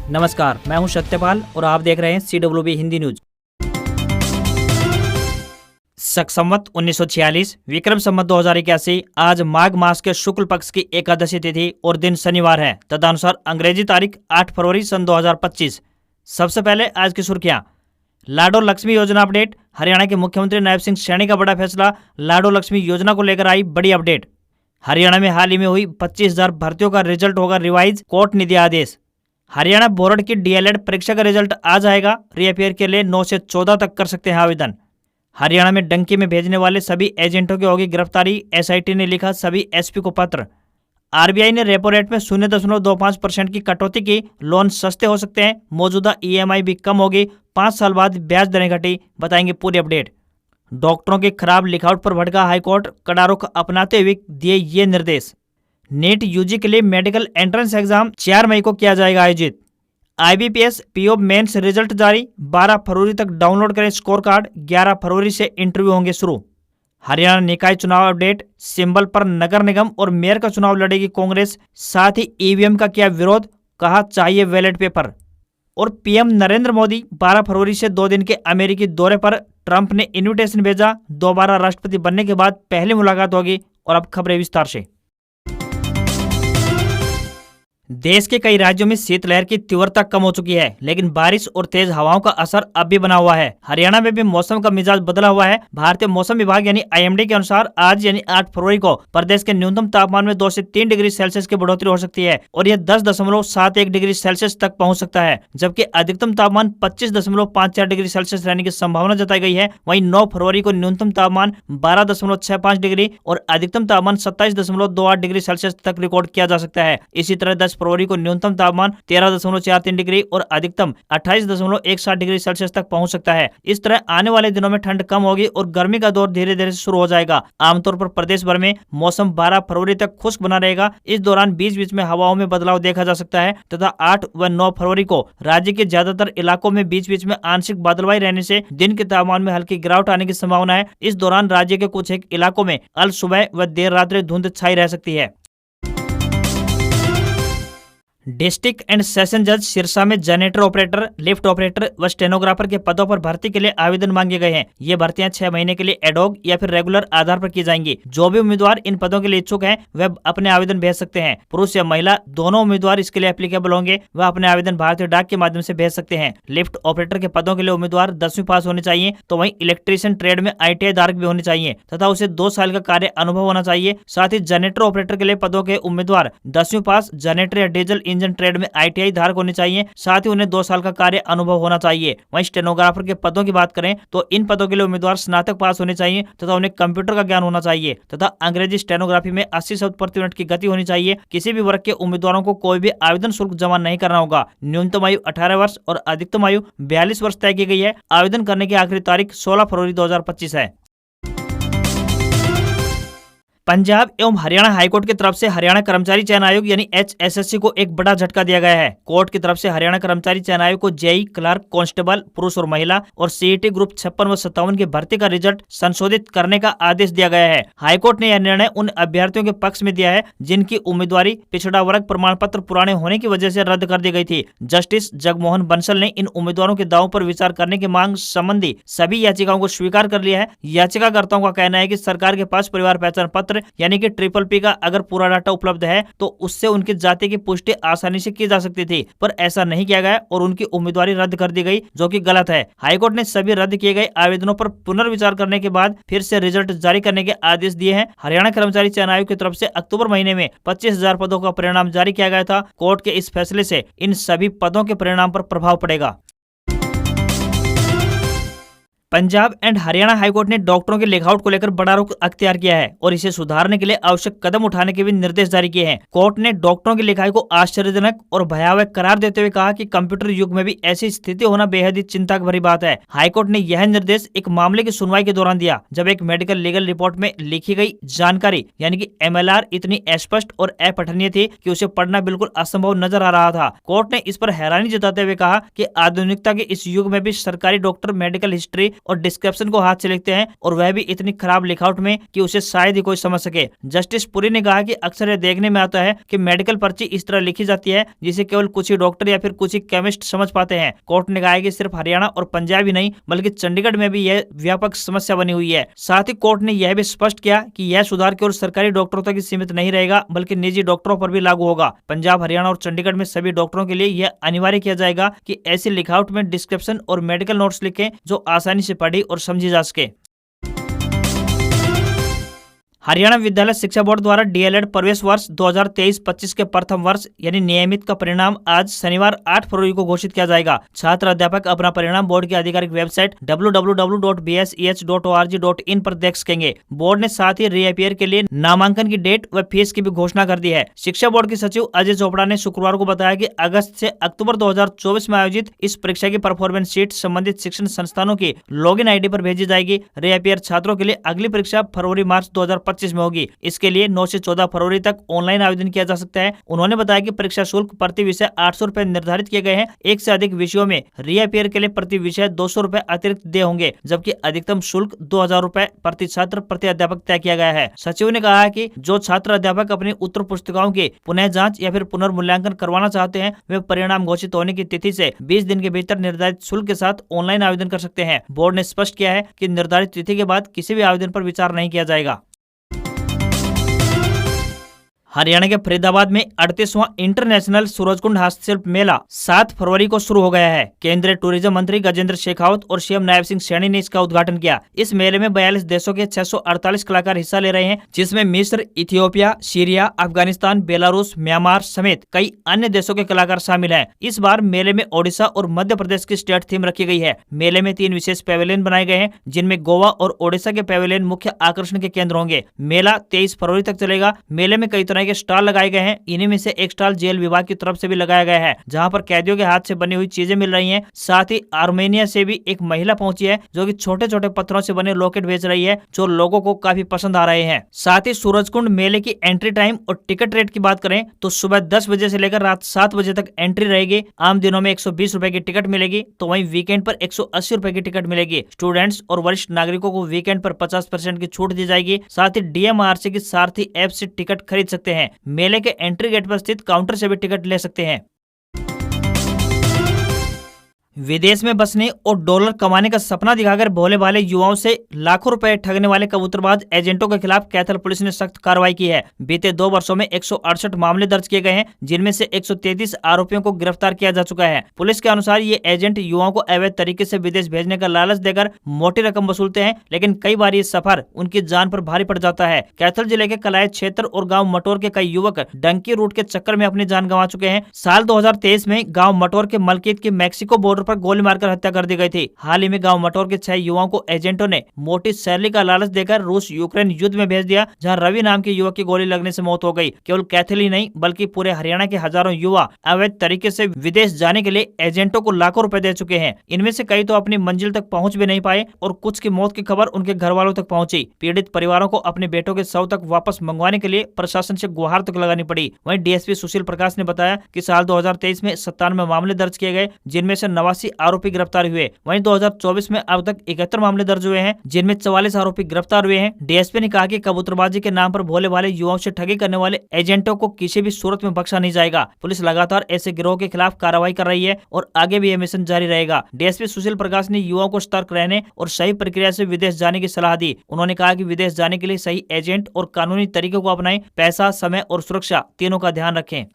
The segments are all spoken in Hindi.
नमस्कार, मैं हूं सत्यपाल और आप देख रहे हैं CWB हिंदी न्यूज। शक संवत 1946, विक्रम संवत 2081, आज माघ मास के शुक्ल पक्ष की एकादशी तिथि और दिन शनिवार है। तदनुसार अंग्रेजी तारीख 8 फरवरी सन 2025। सबसे पहले आज की सुर्खियां। लाडो लक्ष्मी योजना अपडेट। हरियाणा के मुख्यमंत्री नायब सिंह सैनी का बड़ा फैसला। लाडो लक्ष्मी योजना को लेकर आई बड़ी अपडेट। हरियाणा में हाल ही में हुई 25,000 भर्तियों का रिजल्ट होगा रिवाइज, कोर्ट ने दिया आदेश। हरियाणा बोर्ड की DLED परीक्षा का रिजल्ट आ जाएगा। रीअपियर के लिए 9 से 14 तक कर सकते हैं आवेदन। हरियाणा में डंकी में भेजने वाले सभी एजेंटों की होगी गिरफ्तारी। SIT ने लिखा सभी SP को पत्र। RBI ने रेपो रेट में 0.25% की कटौती की। लोन सस्ते हो सकते हैं। मौजूदा EMI भी कम होगी। 5 साल बाद ब्याज दरें घटी। बताएंगे पूरी अपडेट। डॉक्टरों की खराब लिखावट पर भड़का हाईकोर्ट, कड़ा रुख अपनाते हुए दिए ये निर्देश। नीट UG के लिए मेडिकल एंट्रेंस एग्जाम 4 मई को किया जाएगा आयोजित। IBPS PO मेंस रिजल्ट जारी। 12 फरवरी तक डाउनलोड करें स्कोर कार्ड। 11 फरवरी से इंटरव्यू होंगे शुरू। हरियाणा निकाय चुनाव अपडेट। सिंबल पर नगर निगम और मेयर का चुनाव लड़ेगी कांग्रेस। साथ ही EVM का किया विरोध, कहा चाहिए बैलेट पेपर। और PM नरेंद्र मोदी 12 फरवरी से 2 दिन के अमेरिकी दौरे पर। ट्रंप ने इन्विटेशन भेजा। दोबारा राष्ट्रपति बनने के बाद पहली मुलाकात होगी। और अब खबरें विस्तार से। देश के कई राज्यों में शीतलहर की तीव्रता कम हो चुकी है, लेकिन बारिश और तेज हवाओं का असर अब भी बना हुआ है। हरियाणा में भी मौसम का मिजाज बदला हुआ है। भारतीय मौसम विभाग यानी IMD के अनुसार आज यानी 8 फरवरी को प्रदेश के न्यूनतम तापमान में 2 से 3 डिग्री सेल्सियस की बढ़ोतरी हो सकती है और यह 10.71 डिग्री सेल्सियस तक पहुंच सकता है, जबकि अधिकतम तापमान 25.54 डिग्री सेल्सियस रहने की संभावना जताई गई है। वहीं 9 फरवरी को न्यूनतम तापमान 12.65 डिग्री और अधिकतम तापमान 27.28 डिग्री सेल्सियस तक रिकॉर्ड किया जा सकता है। इसी तरह 10 फरवरी को न्यूनतम तापमान 13.43 डिग्री और अधिकतम 28.17 डिग्री सेल्सियस तक पहुंच सकता है। इस तरह आने वाले दिनों में ठंड कम होगी और गर्मी का दौर धीरे धीरे शुरू हो जाएगा। आमतौर पर प्रदेश भर में मौसम 12 फरवरी तक खुश्क बना रहेगा। इस दौरान बीच बीच में हवाओं में बदलाव देखा जा सकता है तथा 8 व 9 फरवरी को राज्य के ज्यादातर इलाकों में बीच बीच में आंशिक बादलवाई रहने से दिन के तापमान में हल्की गिरावट आने की संभावना है। इस दौरान राज्य के कुछ एक इलाकों में अल सुबह व देर रात्रि धुंध छाई रह सकती है। डिस्ट्रिक्ट एंड सेशन जज सिरसा में जनरेटर ऑपरेटर, लिफ्ट ऑपरेटर व स्टेनोग्राफर के पदों पर भर्ती के लिए आवेदन मांगे गए हैं। ये भर्तियां 6 महीने के लिए एडॉग या फिर रेगुलर आधार पर की जाएंगी। जो भी उम्मीदवार इन पदों के लिए इच्छुक हैं वह अपने आवेदन भेज सकते हैं। पुरुष या महिला दोनों उम्मीदवार इसके लिए एप्लीकेबल होंगे। वह अपने आवेदन भारतीय डाक के माध्यम से भेज सकते हैं। लिफ्ट ऑपरेटर के पदों के लिए उम्मीदवार 10वीं पास होने चाहिए, तो वहीं इलेक्ट्रीशियन ट्रेड में ITI धारक भी होने चाहिए तथा उसे 2 साल का कार्य अनुभव होना चाहिए। साथ ही जनरेटर ऑपरेटर के लिए पदों के उम्मीदवार 10वीं पास, जनरेटर या डीजल इंजन ट्रेड में ITI धारक होने चाहिए। साथ ही उन्हें 2 साल का कार्य अनुभव होना चाहिए। वहीं स्टेनोग्राफर के पदों की बात करें तो इन पदों के लिए उम्मीदवार स्नातक पास होने चाहिए तथा उन्हें कंप्यूटर का ज्ञान होना चाहिए तथा अंग्रेजी स्टेनोग्राफी में 80 शब्द प्रति मिनट की गति होनी चाहिए। किसी भी वर्ग के उम्मीदवारों को कोई भी आवेदन शुल्क जमा नहीं करना होगा। न्यूनतम आयु 18 वर्ष और अधिकतम आयु 42 वर्ष तय की गई है। आवेदन करने की आखिरी तारीख 16 फरवरी 2025 है। पंजाब एवं हरियाणा हाईकोर्ट की तरफ से हरियाणा कर्मचारी चयन आयोग यानी HSSC को एक बड़ा झटका दिया गया है। कोर्ट की तरफ से हरियाणा कर्मचारी चयन आयोग को JEE, क्लर्क, कांस्टेबल पुरुष और महिला और CET ग्रुप 56 व 57 की भर्ती का रिजल्ट संशोधित करने का आदेश दिया गया है। हाईकोर्ट ने यह निर्णय उन अभ्यर्थियों के पक्ष में दिया है जिनकी उम्मीदवारी पिछड़ा वर्ग प्रमाण पत्र पुराने होने की वजह से रद्द कर दी गई थी। जस्टिस जगमोहन बंसल ने इन उम्मीदवारों के दावों पर विचार करने की मांग संबंधी सभी याचिकाओं को स्वीकार कर लिया है। याचिकाकर्ताओं का कहना है कि सरकार के पास परिवार पहचान पत्र यानी कि PPP का अगर पूरा डाटा उपलब्ध है तो उससे उनकी जाति की पुष्टि आसानी से की जा सकती थी, पर ऐसा नहीं किया गया और उनकी उम्मीदवारी रद्द कर दी गई, जो कि गलत है। हाईकोर्ट ने सभी रद्द किए गए आवेदनों पर पुनर्विचार करने के बाद फिर से रिजल्ट जारी करने के आदेश दिए हैं। हरियाणा कर्मचारी चयन आयोग की तरफ से अक्टूबर महीने में 25,000 पदों का परिणाम जारी किया गया था। कोर्ट के इस फैसले से इन सभी पदों के परिणाम पर प्रभाव पड़ेगा। पंजाब एंड हरियाणा हाईकोर्ट ने डॉक्टरों के लिखावट को लेकर बड़ा रुख अख्तियार किया है और इसे सुधारने के लिए आवश्यक कदम उठाने के भी निर्देश जारी किए हैं। कोर्ट ने डॉक्टरों की लिखाई को आश्चर्यजनक और भयावह करार देते हुए कहा कि कंप्यूटर युग में भी ऐसी स्थिति होना बेहद ही चिंता भरी बात है। हाईकोर्ट ने यह निर्देश एक मामले की सुनवाई के दौरान दिया जब एक मेडिकल लीगल रिपोर्ट में लिखी गई जानकारी यानी कि MLR इतनी अस्पष्ट और अपठनीय थी कि उसे पढ़ना बिल्कुल असंभव नजर आ रहा था। कोर्ट ने इस पर हैरानी जताते हुए कहा कि आधुनिकता के इस युग में भी सरकारी डॉक्टर मेडिकल हिस्ट्री और डिस्क्रिप्शन को हाथ से लिखते हैं, और वह भी इतनी खराब लिखावट में कि उसे शायद ही कोई समझ सके। जस्टिस पुरी ने कहा कि अक्सर यह देखने में आता है कि मेडिकल पर्ची इस तरह लिखी जाती है जिसे केवल कुछ ही डॉक्टर या फिर कुछ ही केमिस्ट समझ पाते हैं। कोर्ट ने कहा है कि सिर्फ हरियाणा और पंजाब ही नहीं बल्कि चंडीगढ़ में भी यह व्यापक समस्या बनी हुई है। साथ ही कोर्ट ने यह भी स्पष्ट किया कि यह सुधार केवल सरकारी डॉक्टरों तक ही सीमित नहीं रहेगा बल्कि निजी डॉक्टरों पर भी लागू होगा। पंजाब, हरियाणा और चंडीगढ़ में सभी डॉक्टरों के लिए यह अनिवार्य किया जाएगा कि ऐसी लिखावट में डिस्क्रिप्शन और मेडिकल नोट्स लिखें जो आसानी से पढ़ी और समझी जा सके। हरियाणा विद्यालय शिक्षा बोर्ड द्वारा डीएलएड प्रवेश वर्ष 2023-25 के प्रथम वर्ष यानी नियमित का परिणाम आज शनिवार 8 फरवरी को घोषित किया जाएगा। छात्र अध्यापक अपना परिणाम बोर्ड की आधिकारिक वेबसाइट www.bses.org.in पर देख सकेंगे। बोर्ड ने साथ ही रीअपियर के लिए नामांकन की डेट व फीस की भी घोषणा कर दी है। शिक्षा बोर्ड के सचिव अजय चोपड़ा ने शुक्रवार को बताया कि अगस्त से अक्टूबर 2024 में आयोजित इस परीक्षा की परफॉर्मेंस शीट संबंधित शिक्षण संस्थानों की लॉगिन आईडी पर भेजी जाएगी। रीअपियर छात्रों के लिए अगली परीक्षा फरवरी-मार्च 2025 में होगी। इसके लिए 9 से 14 फरवरी तक ऑनलाइन आवेदन किया जा सकता है। उन्होंने बताया कि परीक्षा शुल्क प्रति विषय 800 रुपए निर्धारित किए गए हैं। एक से अधिक विषयों में रीअपियर के लिए प्रति विषय 200 रुपए अतिरिक्त देय होंगे, जबकि अधिकतम शुल्क 2000 रुपए प्रति छात्र प्रति अध्यापक तय किया गया है। सचिव ने कहा है कि जो छात्र अध्यापक अपनी उत्तर पुस्तिकाओं की पुनः जांच या फिर पुनर्मूल्यांकन करवाना चाहते हैं वे परिणाम घोषित होने की तिथि से 20 दिन के भीतर निर्धारित शुल्क के साथ ऑनलाइन आवेदन कर सकते हैं। बोर्ड ने स्पष्ट किया है कि निर्धारित तिथि के बाद किसी भी आवेदन पर विचार नहीं किया जाएगा। हरियाणा के फरीदाबाद में 38वां इंटरनेशनल सूरजकुंड हस्तशिल्प मेला 7 फरवरी को शुरू हो गया है। केंद्रीय टूरिज्म मंत्री गजेंद्र शेखावत और सीएम नायब सिंह सैनी ने इसका उद्घाटन किया। इस मेले में 42 देशों के 648 कलाकार हिस्सा ले रहे हैं, जिसमें मिस्र, Ethiopia, Syria, Afghanistan, Belarus, Myanmar समेत कई अन्य देशों के कलाकार शामिल हैं। इस बार मेले में ओडिशा और मध्य प्रदेश की स्टेट थीम रखी गई है। मेले में 3 विशेष पैवेलियन बनाए गए हैं, जिनमें गोवा और ओडिशा के पैवेलियन मुख्य आकर्षण के केंद्र होंगे। मेला 23 फरवरी तक चलेगा। मेले में कई तरह के स्टॉल लगाए गए हैं। इन्हीं में से एक स्टॉल जेल विभाग की तरफ से भी लगाया गया है, जहां पर कैदियों के हाथ से बनी हुई चीजें मिल रही हैं। साथ ही आर्मेनिया से भी एक महिला पहुंची है जो कि छोटे छोटे पत्थरों से बने लॉकेट बेच रही है, जो लोगों को काफी पसंद आ रहे हैं। साथ ही सूरजकुंड मेले की एंट्री टाइम और टिकट रेट की बात करें तो सुबह 10 बजे से लेकर रात 7 बजे तक एंट्री रहेगी। आम दिनों में 120 रुपए की टिकट मिलेगी, तो वहीं वीकेंड पर 180 रुपए की टिकट मिलेगी। स्टूडेंट्स और वरिष्ठ नागरिकों को वीकेंड पर 50% की छूट दी जाएगी। साथ ही डीएमआरसी की सारथी ऐप से टिकट खरीद सकते हैं। मेले के एंट्री गेट पर स्थित काउंटर से भी टिकट ले सकते हैं। विदेश में बसने और डॉलर कमाने का सपना दिखाकर भोले भाले युवाओं से लाखों रुपए ठगने वाले कबूतरबाज एजेंटों के खिलाफ कैथल पुलिस ने सख्त कार्रवाई की है। बीते 2 वर्षों में 168 मामले दर्ज किए गए हैं, जिनमें से 133 आरोपियों को गिरफ्तार किया जा चुका है। पुलिस के अनुसार ये एजेंट युवाओं को अवैध तरीके से विदेश भेजने का लालच देकर मोटी रकम वसूलते हैं, लेकिन कई बार ये सफर उनकी जान पर भारी पड़ जाता है। कैथल जिले के कलाय क्षेत्र और गाँव मटोर के कई युवक डंकी रूट के चक्कर में अपनी जान गंवा चुके हैं। साल 2023 में गाँव मटोर के मलकीत की मैक्सिको बॉर्डर पर गोली मारकर हत्या कर दी गई थी। हाल ही में गांव मटोर के 6 युवाओं को एजेंटों ने मोटी सैलरी का लालच देकर रूस यूक्रेन युद्ध में भेज दिया, जहां रवि नाम के युवक की गोली लगने से मौत हो गई। केवल कैथल ही नहीं बल्कि पूरे हरियाणा के हजारों युवा अवैध तरीके से विदेश जाने के लिए एजेंटों को लाखों रुपए दे चुके हैं। इनमें से कई तो अपनी मंजिल तक पहुंच भी नहीं पाए और कुछ की मौत की खबर उनके घर वालों तक पहुंची। पीड़ित परिवारों को अपने बेटों के शव तक वापस मंगवाने के लिए प्रशासन से गुहार तक लगानी पड़ी। वहीं डीएसपी सुशील प्रकाश ने बताया कि साल 2023 में 97 मामले दर्ज किए गए, जिनमें से 89 आरोपी गिरफ्तार हुए। वहीं 2024 में अब तक 71 मामले दर्ज हुए हैं, जिनमें 44 आरोपी गिरफ्तार हुए हैं। डीएसपी ने कहा कि कबूतरबाजी के नाम पर भोले भाले युवाओं से ठगी करने वाले एजेंटों को किसी भी सूरत में बख्शा नहीं जाएगा। पुलिस लगातार ऐसे गिरोह के खिलाफ कार्रवाई कर रही है और आगे भी यह मिशन जारी रहेगा। डीएसपी सुशील प्रकाश ने युवाओं को सतर्क रहने और सही प्रक्रिया से विदेश जाने की सलाह दी। उन्होंने कहा कि विदेश जाने के लिए सही एजेंट और कानूनी तरीकों को अपनाएं, पैसा, समय और सुरक्षा तीनों का ध्यान रखें।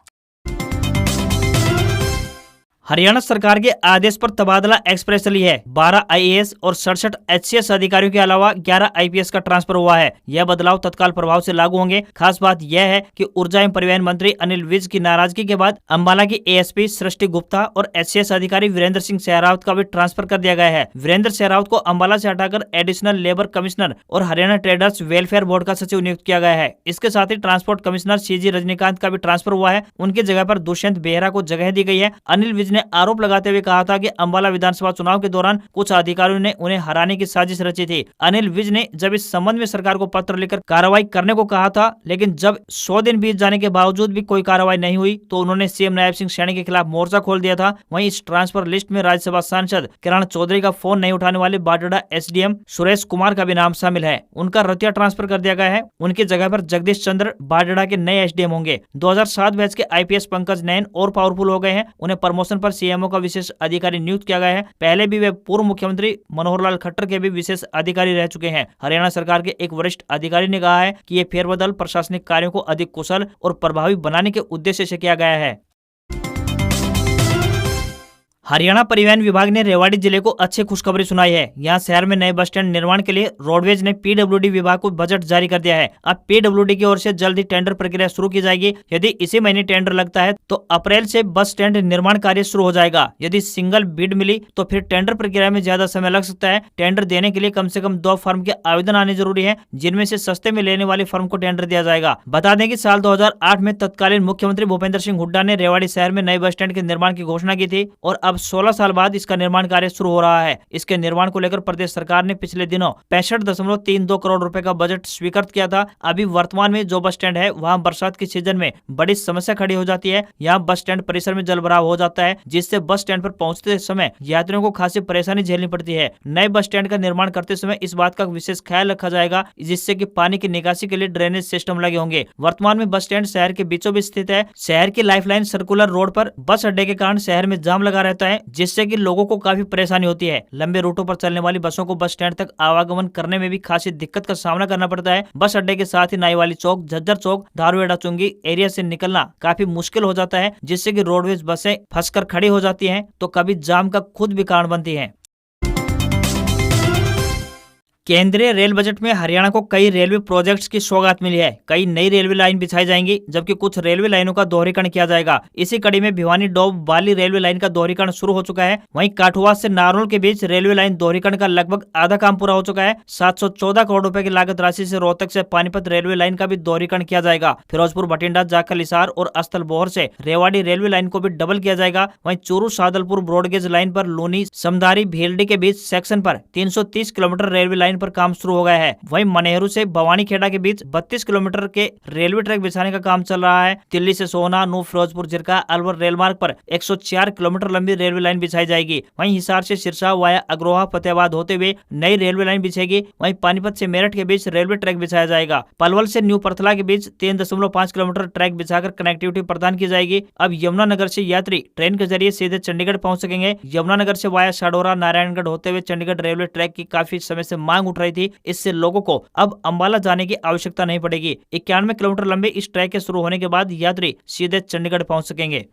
हरियाणा सरकार के आदेश पर तबादला एक्सप्रेस चली है। 12 आईएएस और 67 एचसीएस अधिकारियों के अलावा 11 आईपीएस का ट्रांसफर हुआ है। यह बदलाव तत्काल प्रभाव से लागू होंगे। खास बात यह है कि ऊर्जा एवं परिवहन मंत्री अनिल विज की नाराजगी के बाद अंबाला की एएसपी सृष्टि गुप्ता और एचसीएस अधिकारी वीरेंद्र सिंह सहरावत का भी ट्रांसफर कर दिया गया है। वीरेंद्र सहरावत को अंबाला से हटाकर एडिशनल लेबर कमिश्नर और हरियाणा ट्रेडर्स वेलफेयर बोर्ड का सचिव नियुक्त किया गया है। इसके साथ ही ट्रांसपोर्ट कमिश्नर सीजी रजनीकांत का भी ट्रांसफर हुआ है। उनकी जगह पर दुष्यंत बेहरा को जगह दी गई है। अनिल विज ने आरोप लगाते हुए कहा था कि अंबाला विधानसभा चुनाव के दौरान कुछ अधिकारियों ने उन्हें हराने की साजिश रची थी। अनिल विज ने जब इस संबंध में सरकार को पत्र लिखकर कार्रवाई करने को कहा था, लेकिन जब 100 दिन बीत जाने के बावजूद भी कोई कार्रवाई नहीं हुई तो उन्होंने सीएम नायब सिंह सैनी के खिलाफ मोर्चा खोल दिया था। वहीं इस ट्रांसफर लिस्ट में राज्यसभा सांसद किरण चौधरी का फोन नहीं उठाने वाले बाडड़ा एसडीएम सुरेश कुमार का भी नाम शामिल है। उनका रतिया ट्रांसफर कर दिया गया है। उनकी जगह पर जगदीश चंद्र बाडड़ा के नए एसडीएम होंगे। 2007 बैच के आईपीएस पंकज नैन और पावरफुल हो गए हैं। उन्हें प्रमोशन पर सीएमओ का विशेष अधिकारी नियुक्त किया गया है। पहले भी वे पूर्व मुख्यमंत्री मनोहर लाल खट्टर के भी विशेष अधिकारी रह चुके हैं। हरियाणा सरकार के एक वरिष्ठ अधिकारी ने कहा है कि ये फेरबदल प्रशासनिक कार्यों को अधिक कुशल और प्रभावी बनाने के उद्देश्य से किया गया है। हरियाणा परिवहन विभाग ने रेवाड़ी जिले को अच्छी खुशखबरी सुनाई है। यहाँ शहर में नए बस स्टैंड निर्माण के लिए रोडवेज ने पीडब्ल्यूडी विभाग को बजट जारी कर दिया है। अब पीडब्ल्यूडी की ओर से जल्द ही टेंडर प्रक्रिया शुरू की जाएगी। यदि इसी महीने टेंडर लगता है तो अप्रैल से बस स्टैंड निर्माण कार्य शुरू हो जाएगा। यदि सिंगल बिड मिली तो फिर टेंडर प्रक्रिया में ज्यादा समय लग सकता है। टेंडर देने के लिए कम से कम 2 फर्म के आवेदन आने जरूरी है, जिनमें से सस्ते में लेने वाली फर्म को टेंडर दिया जाएगा। बता दें कि साल 2008 में तत्कालीन मुख्यमंत्री भूपेंद्र सिंह हुड्डा ने रेवाड़ी शहर में नए बस स्टैंड के निर्माण की घोषणा की थी और अब 16 साल बाद इसका निर्माण कार्य शुरू हो रहा है। इसके निर्माण को लेकर प्रदेश सरकार ने पिछले दिनों 65.32 करोड़ रुपए का बजट स्वीकृत किया था। अभी वर्तमान में जो बस स्टैंड है वहां बरसात के सीजन में बड़ी समस्या खड़ी हो जाती है। यहाँ बस स्टैंड परिसर में जलभराव हो जाता है, जिससे बस स्टैंड पर पहुंचते समय यात्रियों को खासी परेशानी झेलनी पड़ती है। नए बस स्टैंड का निर्माण करते समय इस बात का विशेष ख्याल रखा जाएगा, जिससे कि पानी की निकासी के लिए ड्रेनेज सिस्टम लगे होंगे। वर्तमान में बस स्टैंड शहर के बीचों बीच स्थित है। शहर की लाइफलाइन सर्कुलर रोड पर बस अड्डे के कारण शहर में जाम लगा रहता है, जिससे कि लोगों को काफी परेशानी होती है। लंबे रूटों पर चलने वाली बसों को बस स्टैंड तक आवागमन करने में भी खासी दिक्कत का सामना करना पड़ता है। बस अड्डे के साथ ही नाईवाली चौक, झज्जर चौक, धारूहेड़ा चुंगी एरिया से निकलना काफी मुश्किल हो जाता है, जिससे कि रोडवेज बसें फंसकर खड़ी हो जाती हैं तो कभी जाम का खुद भी कारण बनती हैं। केंद्रीय रेल बजट में हरियाणा को कई रेलवे प्रोजेक्ट्स की सौगात मिली है। कई नई रेलवे लाइन बिछाई जाएंगी, जबकि कुछ रेलवे लाइनों का दोहरीकरण किया जाएगा। इसी कड़ी में भिवानी डोब बाली रेलवे लाइन का दोहरीकरण शुरू हो चुका है। वहीं काठुआ से नारनौल के बीच रेलवे लाइन दोहरीकरण का लगभग आधा काम पूरा हो चुका है। 714 करोड़ रुपए की लागत राशि से रोहतक से पानीपत रेलवे लाइन का भी दोहरीकरण किया जाएगा। फिरोजपुर बठिंडा जाखल हिसार और अस्थल बोहर से रेवाड़ी रेलवे लाइन को भी डबल किया जाएगा। वहीं चूरू सादलपुर ब्रॉडगेज लाइन पर लोनी समदारी भीलडी के बीच सेक्शन पर 330 किलोमीटर रेलवे लाइन पर काम शुरू हो गया है। वहीं मनेहरू से भवानी खेड़ा के बीच 32 किलोमीटर के रेलवे ट्रैक बिछाने का काम चल रहा है। दिल्ली से सोहना नू फिरोजपुर जिरका अलवर रेल मार्ग पर 104 किलोमीटर लंबी रेलवे लाइन बिछाई जाएगी। वहीं हिसार से सिरसा वाया अग्रोहा फतेहाबाद होते हुए नई रेलवे लाइन बिछेगी। वहीं पानीपत से मेरठ के बीच रेलवे ट्रैक बिछाया जाएगा। पलवल से न्यू परथला के बीच 3.5 किलोमीटर ट्रैक बिछाकर कनेक्टिविटी प्रदान की जाएगी। अब यमुनानगर से यात्री ट्रेन के जरिए सीधे चंडीगढ़ पहुंच सकेंगे। यमुनानगर से वाया साडोरा नारायणगढ़ होते हुए चंडीगढ़ रेलवे ट्रैक की काफी समय से मांग उठ रही थी। इससे लोगों को अब अंबाला जाने की आवश्यकता नहीं पड़ेगी। 91 किलोमीटर लंबे इस ट्रैक के शुरू होने के बाद यात्री सीधे चंडीगढ़ पहुंच सकेंगे।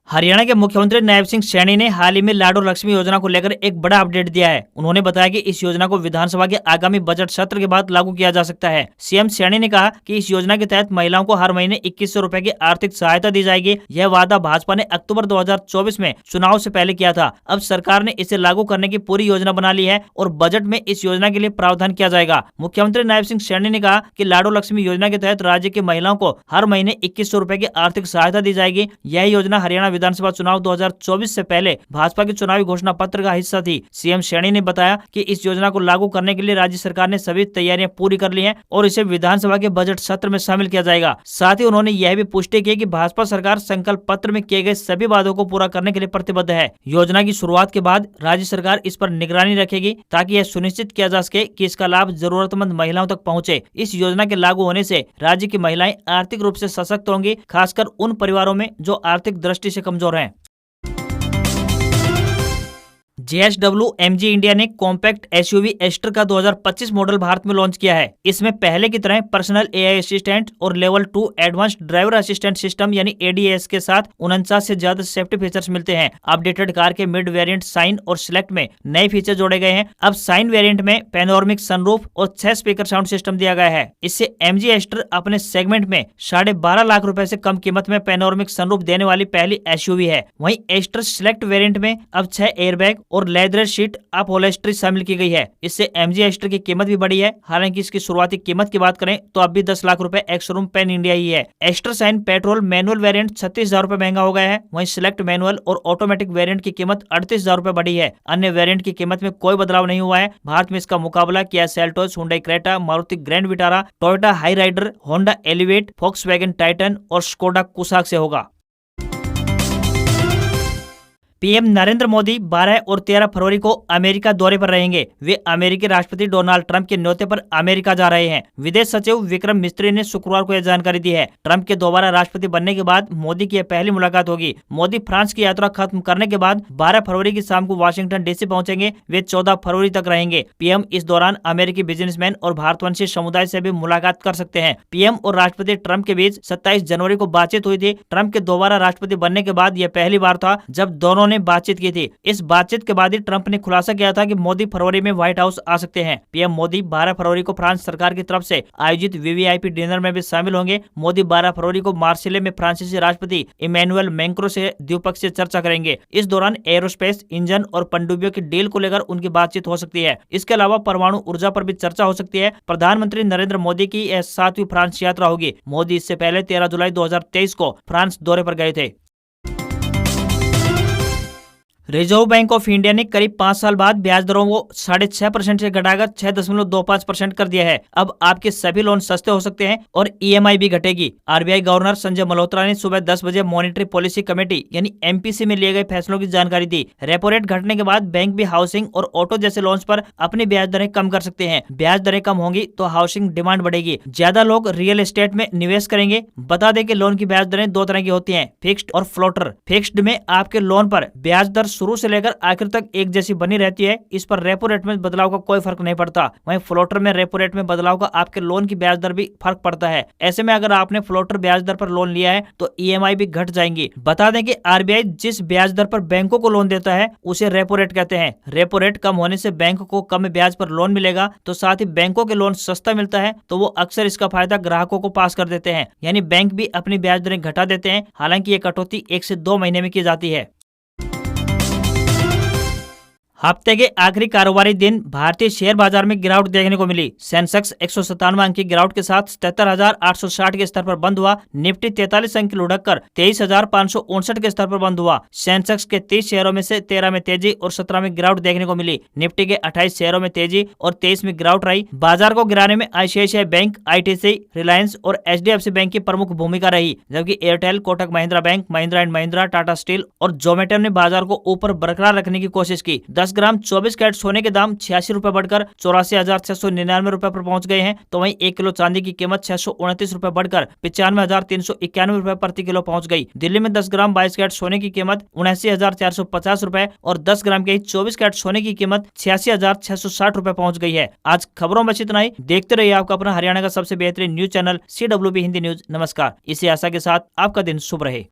हरियाणा के मुख्यमंत्री नायब सिंह सैनी ने हाल ही में लाडो लक्ष्मी योजना को लेकर एक बड़ा अपडेट दिया है। उन्होंने बताया कि इस योजना को विधानसभा के आगामी बजट सत्र के बाद लागू किया जा सकता है। सीएम सैनी ने कहा कि इस योजना के तहत महिलाओं को हर महीने 2100 रुपए की आर्थिक सहायता दी जाएगी। यह वादा भाजपा ने अक्टूबर 2024 में चुनाव से पहले किया था। अब सरकार ने इसे लागू करने की पूरी योजना बना ली है और बजट में इस योजना के लिए प्रावधान किया जाएगा। मुख्यमंत्री नायब सिंह सैनी ने कहा कि लाडो लक्ष्मी योजना के तहत राज्य की महिलाओं को हर महीने 2100 रुपए की आर्थिक सहायता दी जाएगी। यह योजना हरियाणा विधानसभा चुनाव 2024 से पहले भाजपा के चुनावी घोषणा पत्र का हिस्सा थी। सीएम सैनी ने बताया कि इस योजना को लागू करने के लिए राज्य सरकार ने सभी तैयारियां पूरी कर ली हैं और इसे विधानसभा के बजट सत्र में शामिल किया जाएगा। साथ ही उन्होंने यह भी पुष्टि की कि भाजपा सरकार संकल्प पत्र में किए गए सभी वादों को पूरा करने के लिए प्रतिबद्ध है। योजना की शुरुआत के बाद राज्य सरकार इस पर निगरानी रखेगी ताकि यह सुनिश्चित किया जा सके कि इसका लाभ जरूरतमंद महिलाओं तक पहुंचे। इस योजना के लागू होने से राज्य की महिलाएं आर्थिक रूप से सशक्त होंगी, खासकर उन परिवारों में जो आर्थिक दृष्टि से कमजोर हैं। JSW MG इंडिया ने कॉम्पैक्ट SUV एस्टर का 2025 मॉडल भारत में लॉन्च किया है। इसमें पहले की तरह पर्सनल AI असिस्टेंट और level 2 advanced driver assistant system यानी ADAS के साथ 49 से ज्यादा सेफ्टी फीचर्स मिलते हैं। अपडेटेड कार के मिड वेरिएंट साइन और सिलेक्ट में नए फीचर जोड़े गए हैं। अब साइन वेरिएंट में पैनोरामिक सनरूफ और 6 स्पीकर साउंड सिस्टम दिया गया है। इससे MG एस्टर अपने सेगमेंट में 12.5 लाख रुपए से कम कीमत में पैनोरामिक सनरूफ देने वाली पहली SUV है। वहीं एस्टर सिलेक्ट वेरिएंट में अब 6 एयरबैग और लेदर शीट अपहोल्स्ट्री शामिल की गई है। इससे MG एस्टर की कीमत भी बढ़ी है। हालांकि इसकी शुरुआती कीमत की बात करें तो अब भी 10 लाख रुपए एक्स-शोरूम पैन इंडिया ही है। Astor shine petrol manual variant 36,000 रुपए महंगा हो गया है। वहीं सिलेक्ट मैनुअल और ऑटोमेटिक वेरिएंट की कीमत 38,000 रुपए बढ़ी है। अन्य वेरिएंट की कीमत में कोई बदलाव नहीं हुआ है। भारत में इसका मुकाबला किया Seltos, Hyundai Creta, Maruti Grand Vitara, Toyota Hyryder, Honda Elevate, Volkswagen Titan और स्कोडा कुसाक से होगा। पीएम नरेंद्र मोदी 12 और 13 फरवरी को अमेरिका दौरे पर रहेंगे। वे अमेरिकी राष्ट्रपति डोनाल्ड ट्रंप के न्योते पर अमेरिका जा रहे हैं। विदेश सचिव विक्रम मिस्त्री ने शुक्रवार को यह जानकारी दी है। ट्रंप के दोबारा राष्ट्रपति बनने के बाद मोदी की यह पहली मुलाकात होगी। मोदी फ्रांस की यात्रा खत्म करने के बाद 12 फरवरी की शाम को वाशिंगटन DC पहुंचेंगे। वे 14 फरवरी तक रहेंगे। पीएम इस दौरान अमेरिकी बिजनेसमैन और भारतवंशी समुदाय से भी मुलाकात कर सकते हैं। पीएम और राष्ट्रपति ट्रंप के बीच 27 जनवरी को बातचीत हुई थी। ट्रंप के दोबारा राष्ट्रपति बनने के बाद यह पहली बार था जब दोनों ने बातचीत की थी। इस बातचीत के बाद ही ट्रंप ने खुलासा किया था कि मोदी फरवरी में व्हाइट हाउस आ सकते हैं। पीएम मोदी 12 फरवरी को फ्रांस सरकार की तरफ से आयोजित VVIP डिनर में भी शामिल होंगे। मोदी 12 फरवरी को मार्सिले में फ्रांसीसी राष्ट्रपति इमैनुअल मैक्रों से द्विपक्षीय चर्चा करेंगे। इस दौरान एरोस्पेस, इंजन और पनडुब्बियों की डील को लेकर उनकी बातचीत हो सकती है। इसके अलावा परमाणु ऊर्जा पर भी चर्चा हो सकती है। प्रधानमंत्री नरेंद्र मोदी की यह 7वीं फ्रांस यात्रा होगी। मोदी इससे पहले 13 जुलाई 2023 को फ्रांस दौरे पर गए थे। रिजर्व बैंक ऑफ इंडिया ने करीब 5 साल बाद ब्याज दरों को 6.5% से घटाकर 6.25% कर दिया है। अब आपके सभी लोन सस्ते हो सकते हैं और EMI भी घटेगी। RBI गवर्नर संजय मल्होत्रा ने सुबह 10 बजे मॉनेटरी पॉलिसी कमेटी यानी MPC में लिए गए फैसलों की जानकारी दी। रेपो रेट घटने के बाद बैंक भी हाउसिंग और ऑटो जैसे लोन्स पर अपनी ब्याज दरें कम कर सकते हैं। ब्याज दरें कम होंगी तो हाउसिंग डिमांड बढ़ेगी। ज्यादा लोग रियल एस्टेट में निवेश करेंगे। बता दें कि लोन की ब्याज दरें 2 तरह की होती हैं, फिक्स्ड और फ्लोटर। फिक्स्ड में आपके लोन पर ब्याज दर शुरू से लेकर आखिर तक एक जैसी बनी रहती है। इस पर रेपो रेट में बदलाव का कोई फर्क नहीं पड़ता। वहीं फ्लोटर में रेपो रेट में बदलाव का आपके लोन की ब्याज दर भी फर्क पड़ता है। ऐसे में अगर आपने फ्लोटर ब्याज दर पर लोन लिया है तो EMI भी घट जाएंगी। बता दें कि RBI जिस ब्याज दर पर बैंकों को लोन देता है उसे रेपो रेट कहते हैं। रेपो रेट कम होने से बैंक को कम ब्याज पर लोन मिलेगा, तो साथ ही बैंकों के लोन सस्ता मिलता है, तो वो अक्सर इसका फायदा ग्राहकों को पास कर देते हैं। यानी बैंक भी अपनी ब्याज दरें घटा देते हैं। हालांकि ये कटौती 1 से 2 महीने में की जाती है। हफ्ते के आखिरी कारोबारी दिन भारतीय शेयर बाजार में गिरावट देखने को मिली। सेंसेक्स 197 अंक की गिरावट के साथ 77,860 के स्तर पर बंद हुआ। निफ्टी 43 अंक लुढ़क कर 23,559 के स्तर पर बंद हुआ। सेंसेक्स के 30 शेयरों में से 13 में तेजी और 17 में गिरावट देखने को मिली। निफ्टी के 28 शेयरों में तेजी और 23 में गिरावट रही। बाजार को गिराने में ICICI बैंक, ITC, रिलायंस और HDFC बैंक की प्रमुख भूमिका रही, जबकि Airtel, Kotak Mahindra bank, Mahindra and Mahindra, Tata steel और जोमेटो ने बाजार को ऊपर बरकरार रखने की कोशिश की। 10 ग्राम 24 कैरेट सोने के दाम 86 रुपए बढ़कर 84,699 रुपए पर पहुंच गए हैं। तो वहीं 1 किलो चांदी की कीमत 629 रुपए बढ़कर 95,391 रुपए प्रति किलो पहुंच गई। दिल्ली में 10 ग्राम 22 कैरेट सोने की कीमत 79,450 रुपए और 10 ग्राम के 24 कैरेट सोने की कीमत 86,660 रुपए पहुंच गई है। आज खबरों में इतना ही। देखते रहिए आपका अपना हरियाणा का सबसे बेहतरीन news channel CWB Hindi news. नमस्कार। इसी आशा के साथ आपका दिन शुभ रहे।